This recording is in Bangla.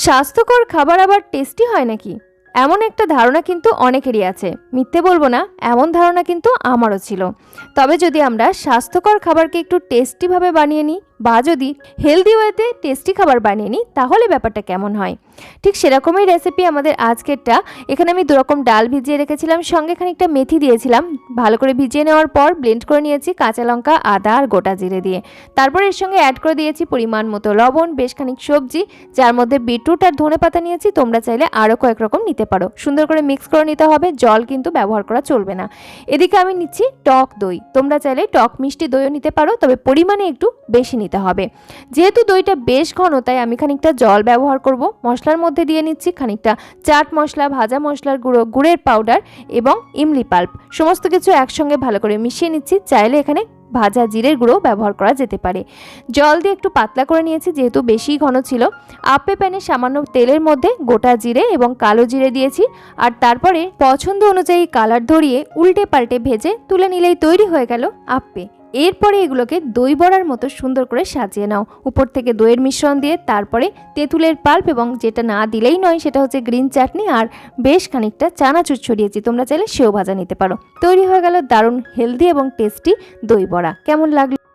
স্বাস্থ্যকর খাবার আবার টেস্টি হয় নাকি, এমন একটা ধারণা কিন্তু অনেকেরই আছে। মিথ্যে বলবো না, এমন ধারণা কিন্তু আমারও ছিল। তবে যদি আমরা স্বাস্থ্যকর খাবারকে একটু টেস্টিভাবে বানিয়ে নিই, বা যদি হেলদি ওয়েতে টেস্টি খাবার বানিয়ে নিই, তাহলে ব্যাপারটা কেমন হয়। ঠিক সেরকমই রেসিপি আমাদের আজকেরটা। এখানে আমি দুরকম ডাল ভিজিয়ে রেখেছিলাম, সঙ্গে খানিকটা মেথি দিয়েছিলাম। ভালো করে ভিজিয়ে নেওয়ার পর ব্লেন্ড করে নিয়েছি কাঁচা লঙ্কা, আদা আর গোটা জিরে দিয়ে। তারপর এর সঙ্গে অ্যাড করে দিয়েছি পরিমাণ মতো লবণ, বেশ খানিক সবজি, যার মধ্যে বিটরুট আর ধনেপাতা নিয়েছি। তোমরা চাইলে আরও কয়েক রকম নিতে পারো। সুন্দর করে মিক্স করে নিতে হবে, জল কিন্তু ব্যবহার করা চলবে না। এদিকে আমি নিচ্ছি টক দই। তোমরা চাইলে টক মিষ্টি দইও নিতে পারো, তবে পরিমাণে একটু বেশি নিতে হবে। যেহেতু দইটা বেশ ঘন, তাই আমি খানিকটা জল ব্যবহার করব। মশলার মধ্যে দিয়ে নিচ্ছি খানিকটা চাট মশলা, ভাজা মশলার গুঁড়ো, গুড়ের পাউডার এবং ইমলি পাল্প। সমস্ত কিছু একসঙ্গে ভালো করে মিশিয়ে নিচ্ছি। চাইলে এখানে ভাজা জিরের গুঁড়ো ব্যবহার করা যেতে পারে। জল দিয়ে একটু পাতলা করে নিয়েছি, যেহেতু বেশি ঘন ছিল। আপ্পে প্যানে সামান্য তেলের মধ্যে গোটা জিরে এবং কালো জিরে দিয়েছি, আর তারপরে পছন্দ অনুযায়ী কালার ধরিয়ে উল্টে পাল্টে ভেজে তুলে নিলেই তৈরি হয়ে গেল আপ্পে। এরপরে এগুলোকে দই বড়ার মতো সুন্দর করে সাজিয়ে নাও, উপর থেকে দইয়ের মিশ্রণ দিয়ে। তারপরে তেঁতুলের পাল্প, এবং যেটা না দিলেই নয় সেটা হচ্ছে গ্রিন চাটনি, আর বেশ খানিকটা চানাচুর ছড়িয়েছি। তোমরা চাইলে সেও ভাজা নিতে পারো। তৈরি হয়ে গেল দারুণ হেলদি এবং টেস্টি দই বড়া। কেমন লাগলো?